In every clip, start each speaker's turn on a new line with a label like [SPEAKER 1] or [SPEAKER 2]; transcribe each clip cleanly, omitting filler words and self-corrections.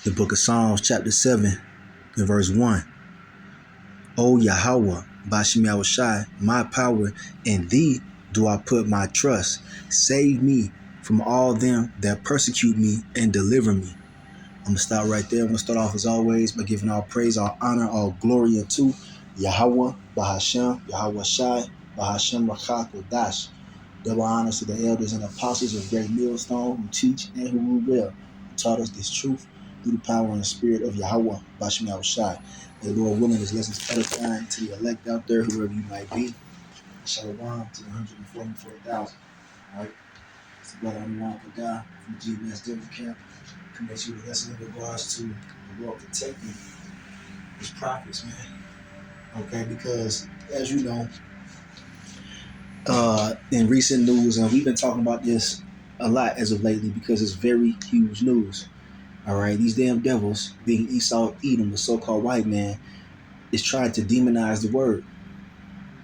[SPEAKER 1] The book of Psalms, chapter 7, and verse 1. O Yahweh, Bashem Yahushai, my power, in thee do I put my trust. Save me from all them that persecute me and deliver me. I'm going to stop right there. I'm going to start off as always by giving all praise, all honor, all glory unto Yahweh, Bahashem, Yahweh Shai, Bahashem Rakha Kodash. Double honors to the elders and apostles of Great Millstone who teach and who rule well, who taught us this truth through the power and the spirit of Yahweh, Bashem Yahushai. May the Lord willing, this lessons edifying to the elect out there, whoever you might be. Shalom to the 144,000. All right. It's the brother Amran Padah from the GMS Denver camp. Coming to you with a lesson in regards to the Lord protecting his prophets, man. Okay, because as you know, in recent news, and we've been talking about this a lot as of lately because it's very huge news. All right, these damn devils, being Esau, Edom, the so-called white man, is trying to demonize the word.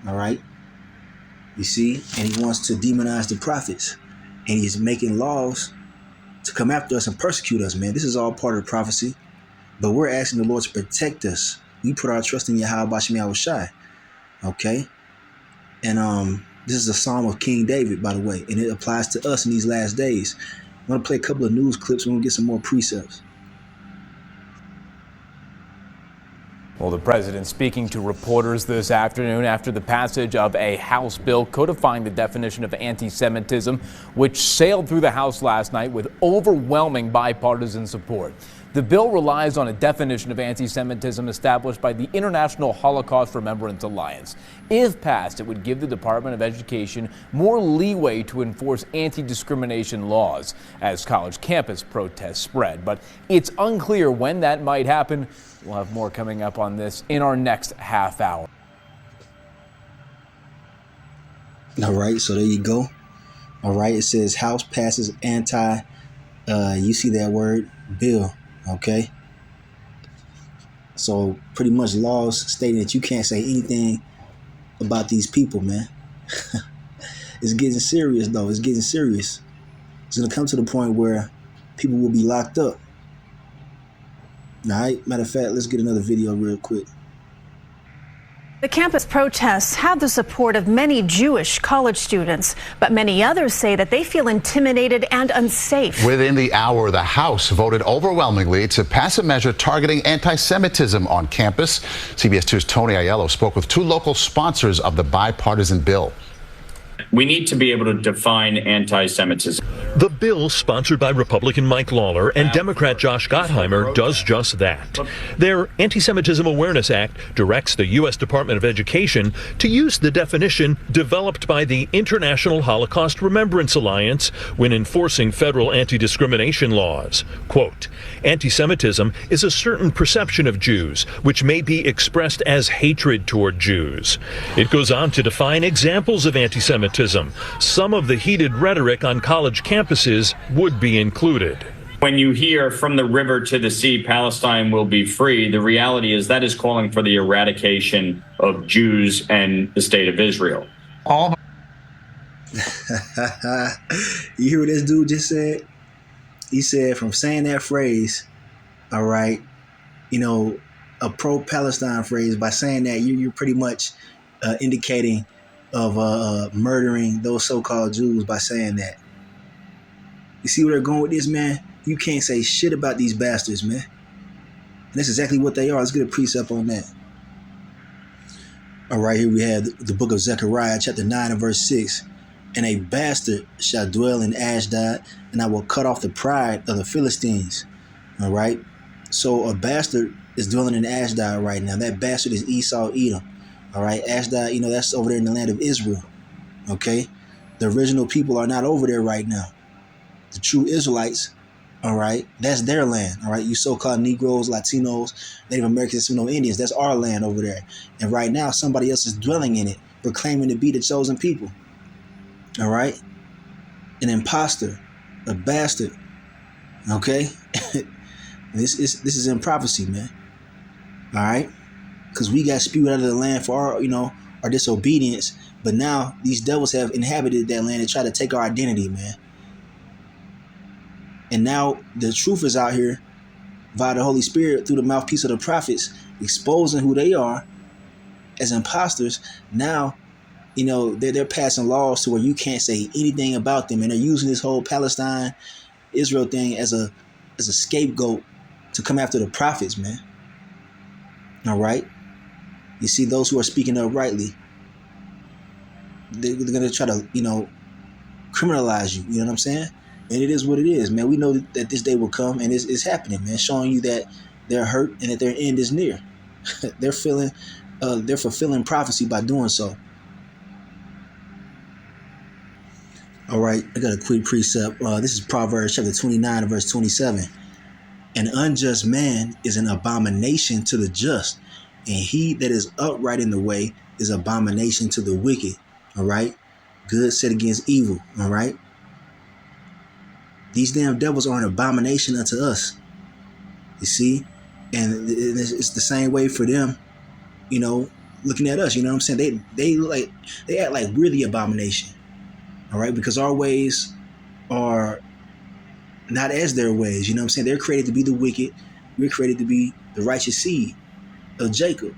[SPEAKER 1] All right, you see, and he wants to demonize the prophets, and he's making laws to come after us and persecute us, man. This is all part of the prophecy, but we're asking the Lord to protect us. We put our trust in Yahweh Bashem Yahushai. Okay, and this is a psalm of King David, by the way, and it applies to us in these last days. I'm going to play a couple of news clips. We're going to get some more precepts.
[SPEAKER 2] Well, the president speaking to reporters this afternoon after the passage of a House bill codifying the definition of anti-Semitism, which sailed through the House last night with overwhelming bipartisan support. The bill relies on a definition of anti-Semitism established by the International Holocaust Remembrance Alliance. If passed, it would give the Department of Education more leeway to enforce anti-discrimination laws as college campus protests spread. But it's unclear when that might happen. We'll have more coming up on this in our next half hour.
[SPEAKER 1] All right, so there you go. All right, it says House passes you see that word, bill. Okay, so pretty much laws stating that you can't say anything about these people, man. It's getting serious, though. It's getting serious. It's going to come to the point where people will be locked up. All right, matter of fact, let's get another video real quick.
[SPEAKER 3] The campus protests have the support of many Jewish college students, but many others say that they feel intimidated and unsafe.
[SPEAKER 4] Within the hour, the House voted overwhelmingly to pass a measure targeting anti-Semitism on campus. CBS 2's Tony Aiello spoke with two local sponsors of the bipartisan bill.
[SPEAKER 5] We need to be able to define anti-Semitism.
[SPEAKER 6] The bill, sponsored by Republican Mike Lawler and Democrat Josh Gottheimer, does just that. Their Anti-Semitism Awareness Act directs the U.S. Department of Education to use the definition developed by the International Holocaust Remembrance Alliance when enforcing federal anti-discrimination laws. Quote, anti-Semitism is a certain perception of Jews, which may be expressed as hatred toward Jews. It goes on to define examples of anti-Semitism. Some of the heated rhetoric on college campuses would be included.
[SPEAKER 5] When you hear from the river to the sea, Palestine will be free, the reality is that is calling for the eradication of Jews and the state of Israel.
[SPEAKER 1] You hear what this dude just said? He said from saying that phrase, all right, you know, a pro-Palestine phrase, by saying that you're pretty much indicating of murdering those so-called Jews by saying that. You see where they're going with this, man? You can't say shit about these bastards, man. And that's exactly what they are. Let's get a precept on that. All right, here we have the book of Zechariah, chapter 9 and verse 6. And a bastard shall dwell in Ashdod, and I will cut off the pride of the Philistines. All right. So a bastard is dwelling in Ashdod right now. That bastard is Esau, Edom. All right, Ashdod, you know, that's over there in the land of Israel. Okay, the original people are not over there right now. The true Israelites, all right, that's their land. All right, you so-called Negroes, Latinos, Native Americans, Seminole Indians, that's our land over there. And right now, somebody else is dwelling in it, proclaiming to be the chosen people. All right, an imposter, a bastard. Okay, this is in prophecy, man. All right. Because we got spewed out of the land for our disobedience, but now these devils have inhabited that land and try to take our identity, man. And now the truth is out here, via the Holy Spirit through the mouthpiece of the prophets, exposing who they are as imposters. Now, you know, they're passing laws to where you can't say anything about them, and they're using this whole Palestine, Israel thing as a scapegoat to come after the prophets, man. All right, you see, those who are speaking uprightly, they're gonna try to, you know, criminalize you. You know what I'm saying? And it is what it is, man. We know that this day will come, and it's happening, man. Showing you that they're hurt and that their end is near. They're fulfilling prophecy by doing so. All right, I got a quick precept. This is Proverbs chapter 29 and verse 27. An unjust man is an abomination to the just, and he that is upright in the way is abomination to the wicked. All right, good set against evil. All right, these damn devils are an abomination unto us. You see, and it's the same way for them. You know, looking at us. You know what I'm saying? They act like we're the abomination. All right, because our ways are not as their ways. You know what I'm saying? They're created to be the wicked. We're created to be the righteous seed of Jacob.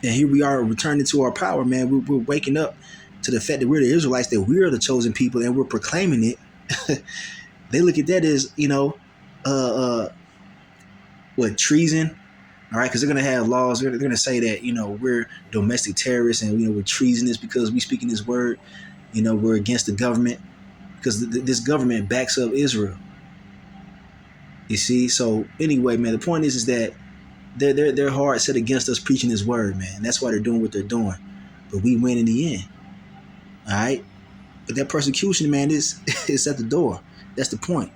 [SPEAKER 1] And here we are returning to our power, man. We're waking up to the fact that we're the Israelites, that we're the chosen people, and we're proclaiming it. They look at that as, you know, treason. All right, because they're going to have laws. They're going to say that, you know, we're domestic terrorists and, you know, we're treasonous because we speak in this word. You know, we're against the government because this government backs up Israel. You see? So anyway, man, the point is that they're hard set against us preaching this word, man. That's why they're doing what they're doing. But we win in the end. All right? But that persecution, man, is at the door. That's the point.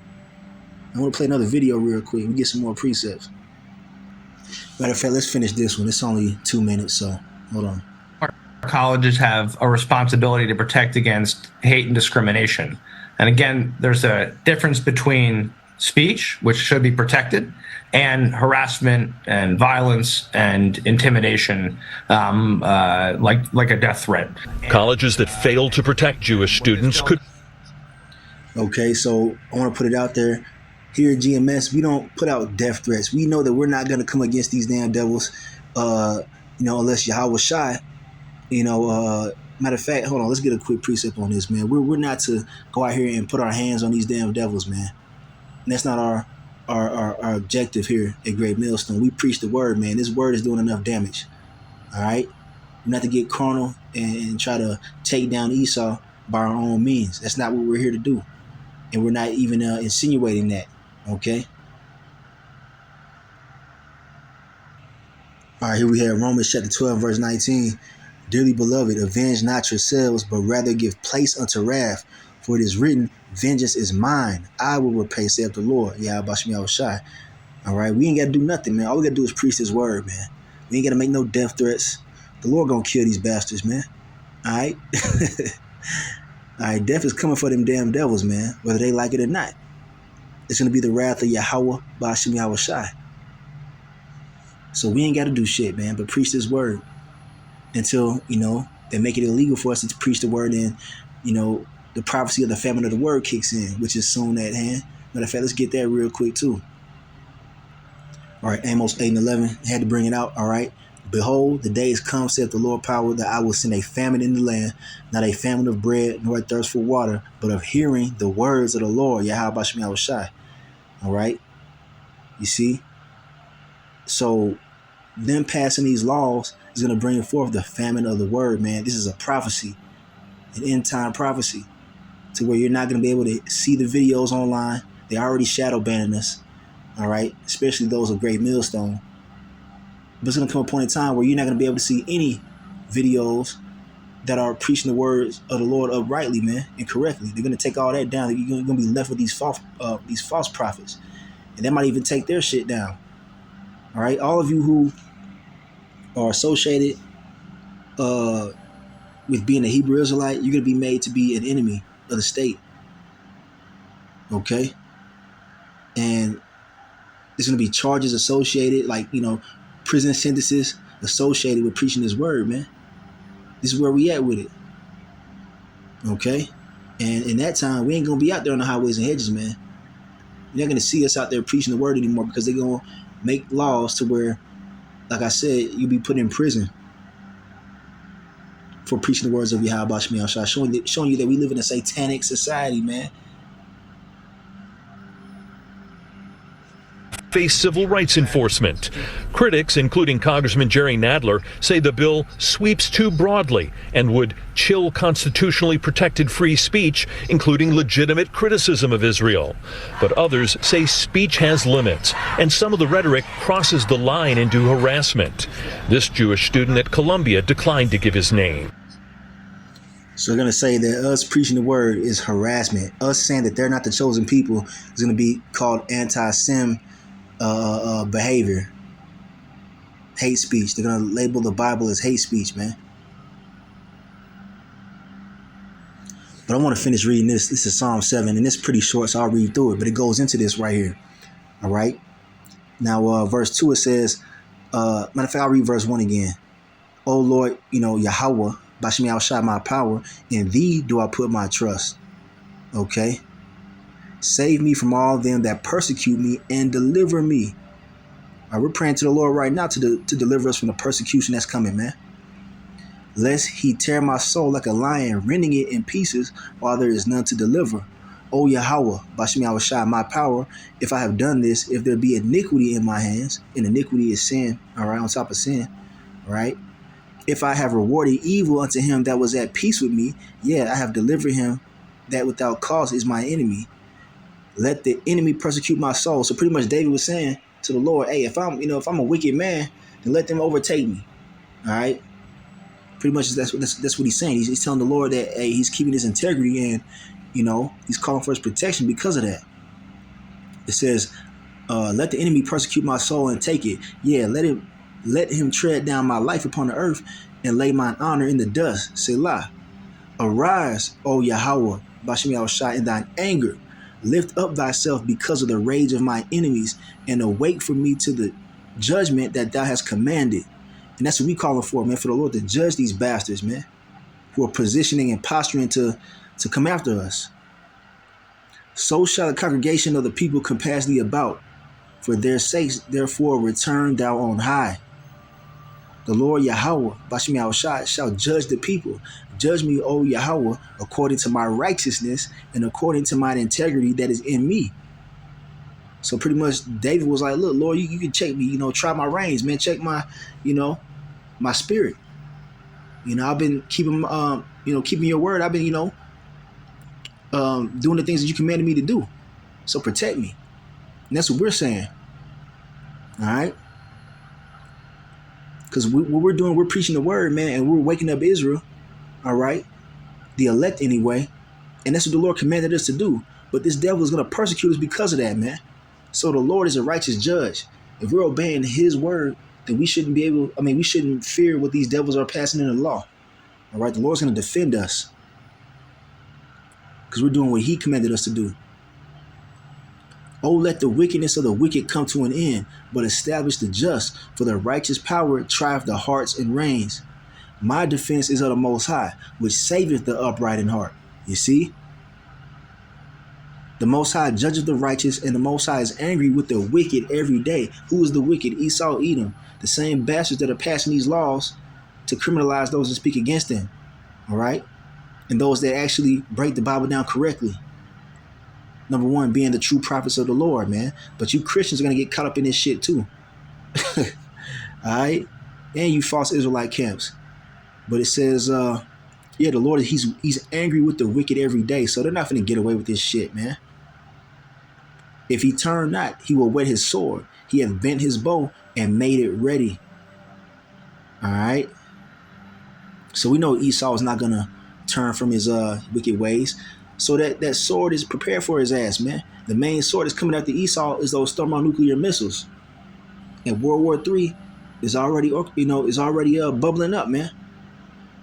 [SPEAKER 1] I want to play another video real quick and get some more precepts. Matter of fact, let's finish this one. It's only 2 minutes, so hold on.
[SPEAKER 7] Colleges have a responsibility to protect against hate and discrimination. And again, there's a difference between speech, which should be protected, and harassment and violence and intimidation, like a death threat.
[SPEAKER 6] Colleges that fail to protect Jewish students could...
[SPEAKER 1] Okay, so I want to put it out there. Here at GMS, we don't put out death threats. We know that we're not going to come against these damn devils, you know, unless Yahweh Shai. You know, matter of fact, hold on, let's get a quick precept on this, man. We're not to go out here and put our hands on these damn devils, man. And that's not our objective here at Great Millstone. We preach the word, man. This word is doing enough damage. All right? We're not to get carnal and try to take down Esau by our own means. That's not what we're here to do. And we're not even insinuating that, okay? All right, here we have Romans chapter 12, verse 19. Dearly beloved, avenge not yourselves, but rather give place unto wrath. For it is written, vengeance is mine. I will repay, saith the Lord. Yahweh Shai Shai. All right, we ain't got to do nothing, man. All we got to do is preach this word, man. We ain't got to make no death threats. The Lord going to kill these bastards, man. All right? All right, death is coming for them damn devils, man, whether they like it or not. It's going to be the wrath of Yahweh Ba'ashim Yahweh Shai. So we ain't got to do shit, man, but preach this word. Until, you know, they make it illegal for us to preach the word, and, you know, the prophecy of the famine of the word kicks in, which is soon at hand. Matter of fact, let's get that real quick too. All right, Amos 8 and 11, had to bring it out. All right. Behold, the days come, saith the Lord power, that I will send a famine in the land, not a famine of bread, nor a thirst for water, but of hearing the words of the Lord, Yahweh Ba'ashim Yahweh Shai. All right. You see? So them passing these laws is going to bring forth the famine of the word, man. This is a prophecy, an end time prophecy, to where you're not going to be able to see the videos online. They already shadow banning us, all right, especially those of Great Millstone. But it's going to come a point in time where you're not going to be able to see any videos that are preaching the words of the Lord uprightly, man, and correctly. They're going to take all that down. You're going to be left with these false prophets, and they might even take their shit down. All right, all of you who are associated with being a Hebrew Israelite, you're going to be made to be an enemy of the state. Okay? And there's going to be charges associated, like, you know, prison sentences associated with preaching this word, man. This is where we at with it. Okay? And in that time, we ain't going to be out there on the highways and hedges, man. You're not going to see us out there preaching the word anymore because they're going to make laws to where, like I said, you'll be put in prison for preaching the words of Yahweh Shemi Shai, showing you that we live in a satanic society, man.
[SPEAKER 6] Face civil rights enforcement. Critics, including Congressman Jerry Nadler, say the bill sweeps too broadly and would chill constitutionally protected free speech, including legitimate criticism of Israel. But others say speech has limits, and some of the rhetoric crosses the line into harassment. This Jewish student at Columbia declined to give his name.
[SPEAKER 1] So they're going to say that us preaching the word is harassment. Us saying that they're not the chosen people is going to be called anti-Sem behavior, hate speech. They're going to label the Bible as hate speech, man. But I want to finish reading this. This is Psalm 7, and it's pretty short, so I'll read through it. But it goes into this right here. All right. Now, verse 2, it says, matter of fact, I'll read verse 1 again. Oh, Lord, Yahweh, Bashmi Al-Shai, my power, in thee do I put my trust. Okay. Save me from all them that persecute me and deliver me. All right, we're praying to the Lord right now to deliver us from the persecution that's coming, man. Lest he tear my soul like a lion, rending it in pieces while there is none to deliver. O Yahweh, Bashmi Al-Shai, my power, if I have done this, if there be iniquity in my hands, and iniquity is sin, all right, on top of sin, all right. If I have rewarded evil unto him that was at peace with me, yeah, I have delivered him that without cause is my enemy. Let the enemy persecute my soul. So pretty much David was saying to the Lord, hey, if I'm a wicked man, then let them overtake me. All right. Pretty much that's what he's saying. He's telling the Lord that, hey, he's keeping his integrity and, he's calling for his protection because of that. It says, let the enemy persecute my soul and take it. Yeah, let him tread down my life upon the earth and lay mine honor in the dust. Selah. Arise, O Yahweh, Bashmi Al-Shai, in thine anger. Lift up thyself because of the rage of my enemies, and awake for me to the judgment that thou hast commanded. And that's what we calling for, man, for the Lord to judge these bastards, man, who are positioning and posturing to come after us. So shall the congregation of the people compass thee about. For their sakes, therefore, return thou on high. The Lord Yahweh, Bashmi Al-Shai, shall judge the people. Judge me, O Yahweh, according to my righteousness and according to mine integrity that is in me. So pretty much David was like, look, Lord, you can check me, try my reins, man. Check my, my spirit. I've been keeping your word. I've been, doing the things that you commanded me to do. So protect me. And that's what we're saying. All right. Because what we're doing, we're preaching the word, man, and we're waking up Israel, all right, the elect anyway, and that's what the Lord commanded us to do. But this devil is going to persecute us because of that, man. So the Lord is a righteous judge. If we're obeying his word, then we shouldn't fear what these devils are passing in the law, all right? The Lord's going to defend us because we're doing what he commanded us to do. Oh, let the wickedness of the wicked come to an end, but establish the just, for the righteous power trieth the hearts and reins. My defense is of the Most High, which saveth the upright in heart. You see? The Most High judgeth the righteous, and the Most High is angry with the wicked every day. Who is the wicked? Esau, Edom, the same bastards that are passing these laws to criminalize those that speak against them. All right? And those that actually break the Bible down correctly. Number one, being the true prophets of the Lord, man. But you Christians are going to get caught up in this shit too. All right? And you false Israelite camps. But it says, the Lord, he's angry with the wicked every day. So they're not going to get away with this shit, man. If he turn not, he will whet his sword. He hath bent his bow and made it ready. All right? So we know Esau is not going to turn from his wicked ways. So that sword is prepared for his ass, man. The main sword that's coming after Esau is those thermonuclear missiles. And World War III is already, bubbling up, man.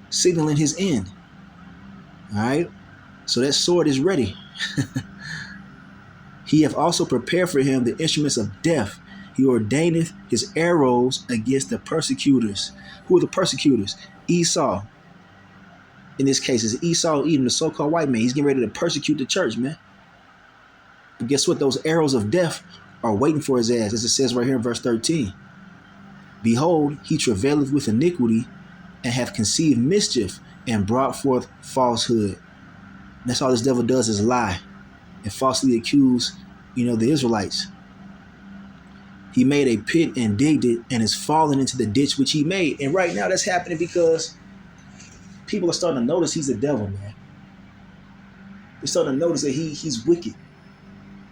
[SPEAKER 1] Signaling his end. All right? So that sword is ready. He hath also prepared for him the instruments of death. He ordaineth his arrows against the persecutors. Who are the persecutors? Esau. In this case, it's Esau, Edom, the so-called white man. He's getting ready to persecute the church, man. But guess what? Those arrows of death are waiting for his ass, as it says right here in verse 13. Behold, he travaileth with iniquity, and hath conceived mischief, and brought forth falsehood. And that's all this devil does, is lie and falsely accuse, the Israelites. He made a pit and digged it, and is fallen into the ditch which he made. And right now that's happening because people are starting to notice he's the devil, man. They're starting to notice that he's wicked.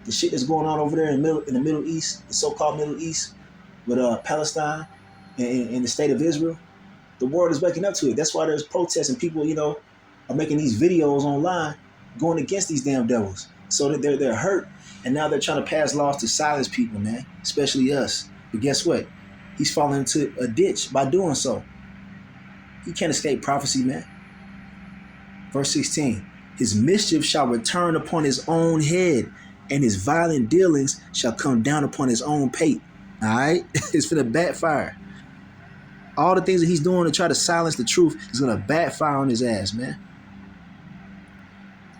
[SPEAKER 1] The shit that's going on over there in the Middle East, the so-called Middle East, with Palestine and the state of Israel, the world is waking up to it. That's why there's protests and people, are making these videos online going against these damn devils. So that they're hurt, and now they're trying to pass laws to silence people, man, especially us. But guess what? He's falling into a ditch by doing so. He can't escape prophecy, man. Verse 16, his mischief shall return upon his own head, and his violent dealings shall come down upon his own pate. All right? It's finna backfire. All the things that he's doing to try to silence the truth is gonna backfire on his ass, man.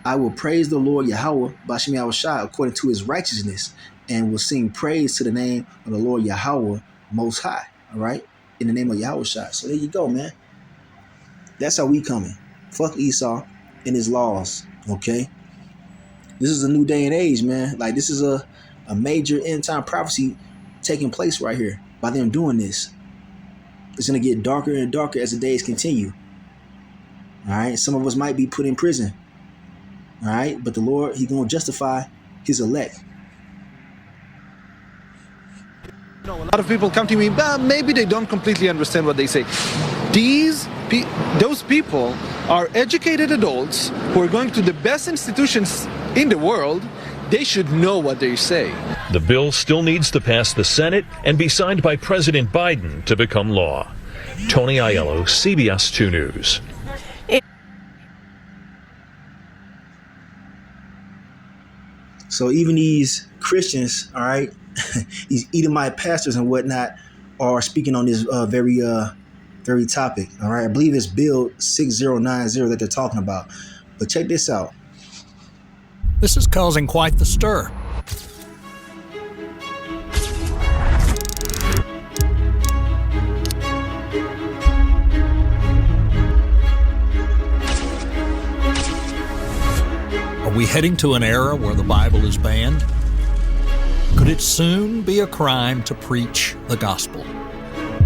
[SPEAKER 1] I will praise the Lord Yahweh, Bashim Yahushua, according to his righteousness, and will sing praise to the name of the Lord Yahweh Most High. All right? In the name of Yahushua. So there you go, man. That's how we coming. Fuck Esau and his laws. Okay? This is a new day and age, man. Like, this is a major end time prophecy taking place right here by them doing this. It's going to get darker and darker as the days continue. All right? Some of us might be put in prison. All right? But the Lord, he's going to justify his elect.
[SPEAKER 8] A lot of people come to me, but maybe they don't completely understand what they say. Those people are educated adults who are going to the best institutions in the world. They should know what they say.
[SPEAKER 6] The bill still needs to pass the Senate and be signed by President Biden to become law. Tony Aiello, CBS 2 News.
[SPEAKER 1] So even these Christians, all right, these Edomite pastors and whatnot are speaking on this very topic. All right, I believe it's Bill 6090 that they're talking about. But check this out.
[SPEAKER 9] This is causing quite the stir. Are we heading to an era where the Bible is banned? Could it soon be a crime to preach the gospel?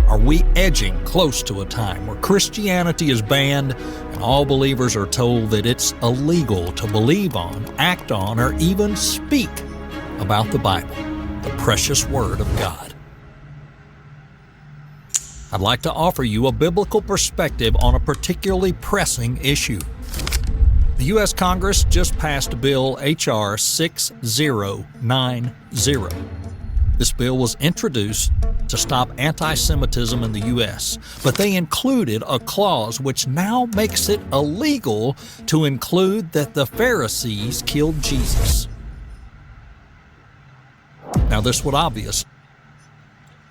[SPEAKER 9] Are we edging close to a time where Christianity is banned and all believers are told that it's illegal to believe on, act on, or even speak about the Bible, the precious Word of God? I'd like to offer you a biblical perspective on a particularly pressing issue. The U.S. Congress just passed Bill H.R. 6090. This bill was introduced to stop anti-Semitism in the U.S., but they included a clause which now makes it illegal to include that the Pharisees killed Jesus. Now, this would obvious.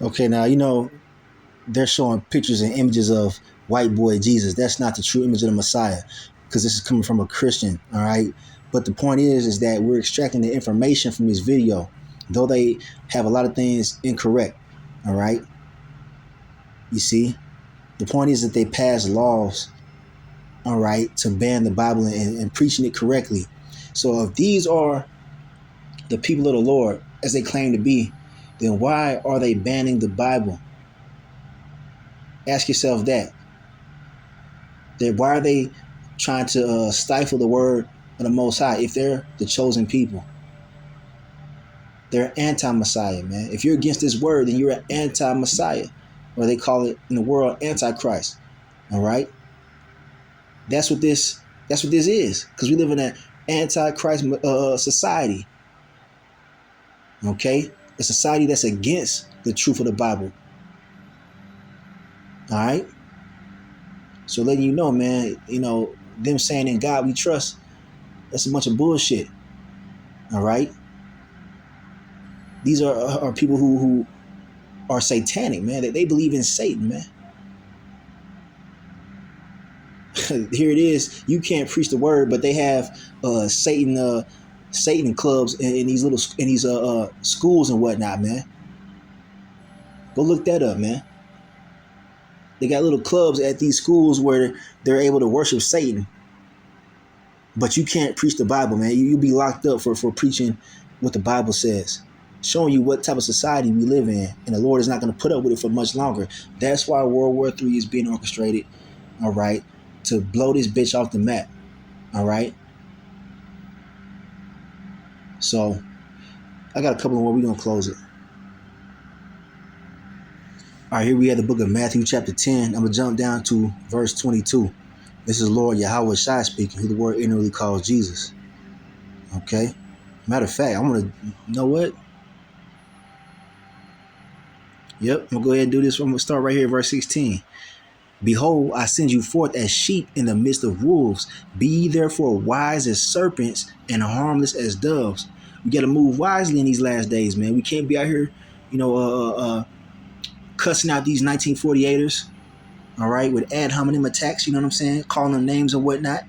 [SPEAKER 1] Okay, now, they're showing pictures and images of white boy Jesus. That's not the true image of the Messiah, because this is coming from a Christian, all right? But the point is that we're extracting the information from this video, though they have a lot of things incorrect, all right? You see? The point is that they pass laws, all right, to ban the Bible and preaching it correctly. So if these are the people of the Lord, as they claim to be, then why are they banning the Bible? Ask yourself that. Why are they trying to stifle the word of the Most High if they're the chosen people? They're anti-Messiah, man. If you're against this word, then you're an anti-Messiah, or they call it in the world Antichrist. All right, that's what this is, because we live in an Antichrist society. Okay, a society that's against the truth of the Bible. All right. So letting you know, man, them saying in God we trust, that's a bunch of bullshit. All right. These are people who are satanic, man. They believe in Satan, man. Here it is. You can't preach the word, but they have Satan Satan clubs in these schools and whatnot, man. Go look that up, man. They got little clubs at these schools where they're able to worship Satan. But you can't preach the Bible, man. You'll be locked up for preaching what the Bible says, showing you what type of society we live in. And the Lord is not going to put up with it for much longer. That's why World War III is being orchestrated, all right, to blow this bitch off the map, all right? So I got a couple more. We're going to close it. All right, here we have the book of Matthew chapter 10. I'm going to jump down to verse 22. This is Lord Yahweh Shai speaking, who the word inwardly calls Jesus. Okay? Matter of fact, I'm going to, you know what? Yep, I'm going to go ahead and do this. I'm going to start right here, verse 16. Behold, I send you forth as sheep in the midst of wolves. Be ye therefore wise as serpents and harmless as doves. We got to move wisely in these last days, man. We can't be out here, cussing out these 1948ers, all right, with ad hominem attacks, you know what I'm saying? Calling them names and whatnot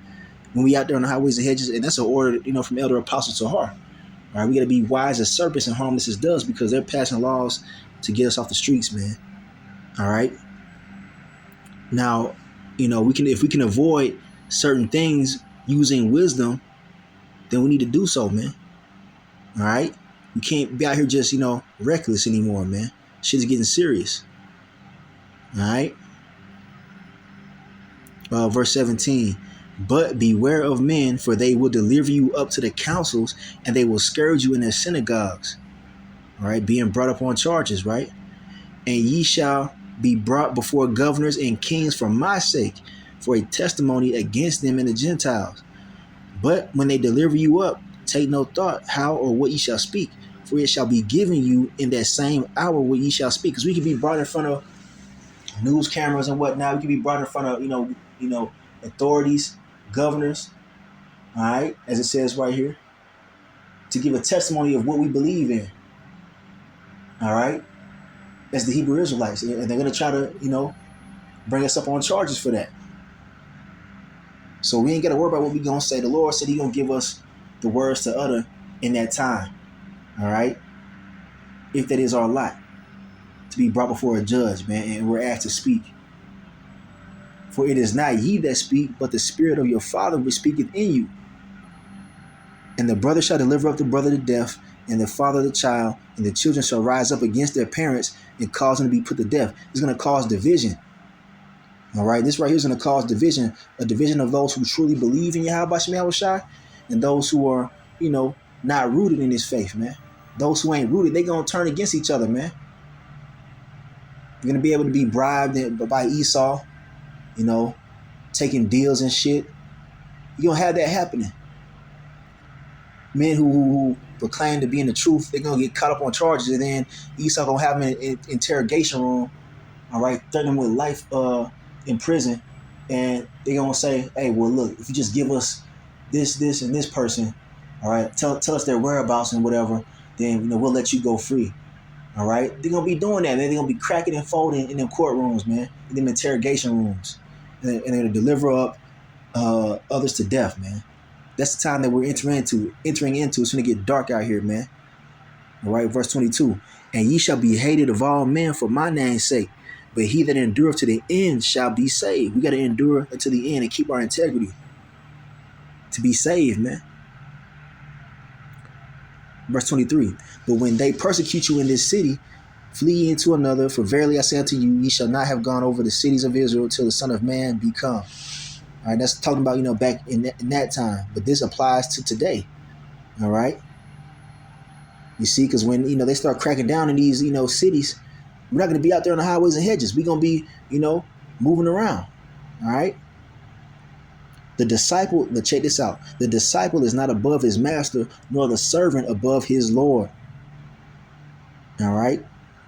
[SPEAKER 1] when we out there on the highways and hedges. And that's an order, from Elder Apostle Tahar. All right, we got to be wise as serpents and harmless as doves because they're passing laws to get us off the streets, man. All right. Now, if we can avoid certain things using wisdom, then we need to do so, man. All right. We can't be out here just, reckless anymore, man. Shit's getting serious. All right. Verse 17. But beware of men, for they will deliver you up to the councils, and they will scourge you in their synagogues. All right. Being brought up on charges, right? And ye shall be brought before governors and kings for my sake, for a testimony against them and the Gentiles. But when they deliver you up, take no thought how or what ye shall speak, for it shall be given you in that same hour what ye shall speak. Because we can be brought in front of news cameras and whatnot. We can be brought in front of, authorities, governors, all right, as it says right here, to give a testimony of what we believe in, all right, as the Hebrew Israelites. And they're going to try to, bring us up on charges for that. So we ain't got to worry about what we're going to say. The Lord said he's going to give us the words to utter in that time. All right. If that is our lot, to be brought before a judge, man, and we're asked to speak. For it is not ye that speak, but the Spirit of your Father which speaketh in you. And the brother shall deliver up the brother to death, and the father the child, and the children shall rise up against their parents and cause them to be put to death. It's going to cause division. All right. This right here is going to cause division, a division of those who truly believe in Yahweh Shai Shai and those who are, not rooted in this faith, man. Those who ain't rooted, they're going to turn against each other, man. You're going to be able to be bribed by Esau, taking deals and shit. You're going to have that happening. Men who proclaim to be in the truth, they're going to get caught up on charges, and then Esau going to have them in an interrogation room, all right, threatening with life in prison, and they're going to say, hey, well, look, if you just give us this, and this person, all right, tell us their whereabouts and whatever, then, we'll let you go free, all right? They're going to be doing that, man. They're going to be cracking and folding in them courtrooms, man, in them interrogation rooms, and they're going to deliver up others to death, man. That's the time that we're entering into. It's going to get dark out here, man. All right, verse 22. And ye shall be hated of all men for my name's sake, but he that endureth to the end shall be saved. We got to endure until the end and keep our integrity to be saved, man. Verse 23. But when they persecute you in this city, flee into another, for verily I say unto you, ye shall not have gone over the cities of Israel till the Son of Man be come. All right, that's talking about, back in that time. But this applies to today. All right. You see, because when, they start cracking down in these, cities, we're not going to be out there on the highways and hedges. We're going to be, moving around. All right. The disciple, check this out. The disciple is not above his master, nor the servant above his Lord. All right.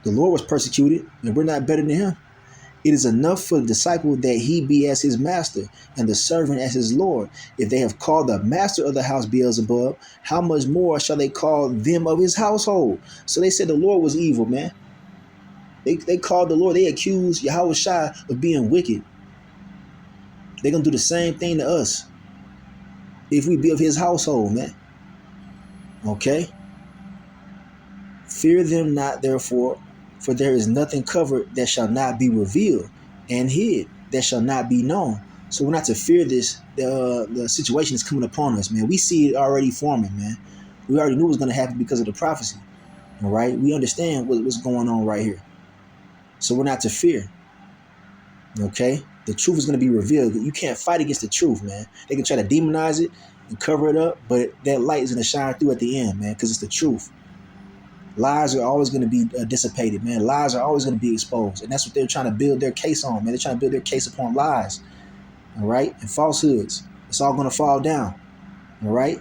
[SPEAKER 1] The Lord was persecuted, and we're not better than him. It is enough for the disciple that he be as his master and the servant as his Lord. If they have called the master of the house Beelzebub, how much more shall they call them of his household? So they said the Lord was evil, man. They called the Lord, they accused Yahweh Shai of being wicked. They're going to do the same thing to us if we be of his household, man. Okay? Fear them not, therefore, for there is nothing covered that shall not be revealed, and hid that shall not be known. So we're not to fear this. The situation is coming upon us, man. We see it already forming, man. We already knew it was going to happen because of the prophecy. All right? We understand what's going on right here. So we're not to fear. Okay? The truth is going to be revealed. You can't fight against the truth, man. They can try to demonize it and cover it up, but that light is going to shine through at the end, man, because it's the truth. Lies are always going to be dissipated, man. Lies are always going to be exposed. And that's what they're trying to build their case on, man. They're trying to build their case upon lies, all right? And falsehoods. It's all going to fall down, all right?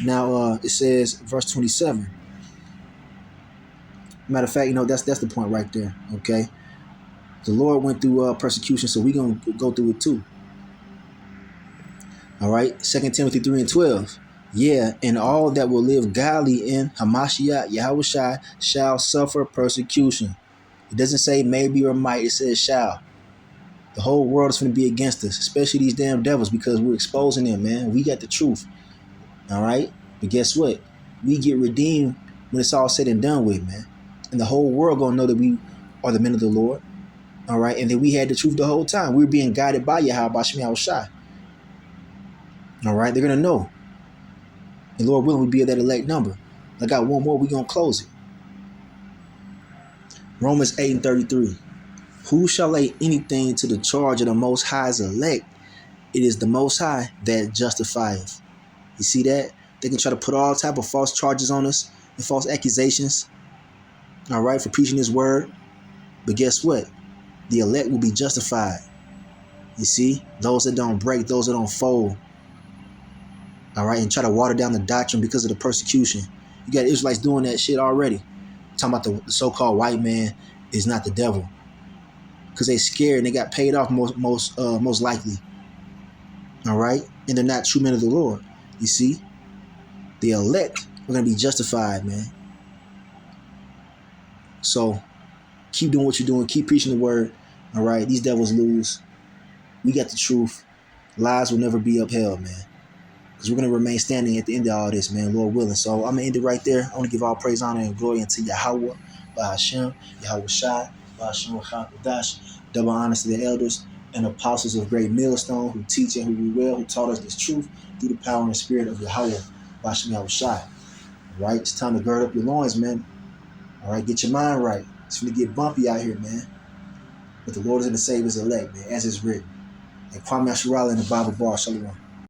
[SPEAKER 1] Now, it says, verse 27. Matter of fact, that's the point right there, okay? The Lord went through persecution, so we're going to go through it too. All right? 2 Timothy 3:12. Yeah, and all that will live godly in Hamashiach Yahushua shall suffer persecution. It doesn't say maybe or might, it says shall. The whole world is going to be against us, especially these damn devils, because we're exposing them, man. We got the truth. All right? But guess what? We get redeemed when it's all said and done with, man. And the whole world going to know that we are the men of the Lord. All right? And then we had the truth the whole time. We were being guided by Yahweh Yahushua. All right? They're going to know. And Lord willing, we'll be at that elect number. I got one more. We're going to close it. Romans 8:33. Who shall lay anything to the charge of the Most High's elect? It is the Most High that justifieth. You see that? They can try to put all type of false charges on us and false accusations. All right, for preaching His word. But guess what? The elect will be justified. You see? Those that don't break, those that don't fold. All right, and try to water down the doctrine because of the persecution. You got Israelites doing that shit already. Talking about the so-called white man is not the devil, because they scared and they got paid off most likely. All right, and they're not true men of the Lord. You see, the elect are gonna be justified, man. So keep doing what you're doing. Keep preaching the word. All right, these devils lose. We got the truth. Lies will never be upheld, man. Because we're going to remain standing at the end of all this, man, Lord willing. So I'm going to end it right there. I want to give all praise, honor, and glory unto Yahweh, Bahashem, Yahweh Shai, Bahashem, Chakadash. Double honors to the elders and apostles of Great Millstone who teach and who will, who taught us this truth through the power and the spirit of Yahweh, Bahashem, Yahweh Shai. All right, it's time to gird up your loins, man. All right, get your mind right. It's going to get bumpy out here, man. But the Lord is going to save His elect, man, as it's written. And Kwame Asherah in the Bible bar, Shalom.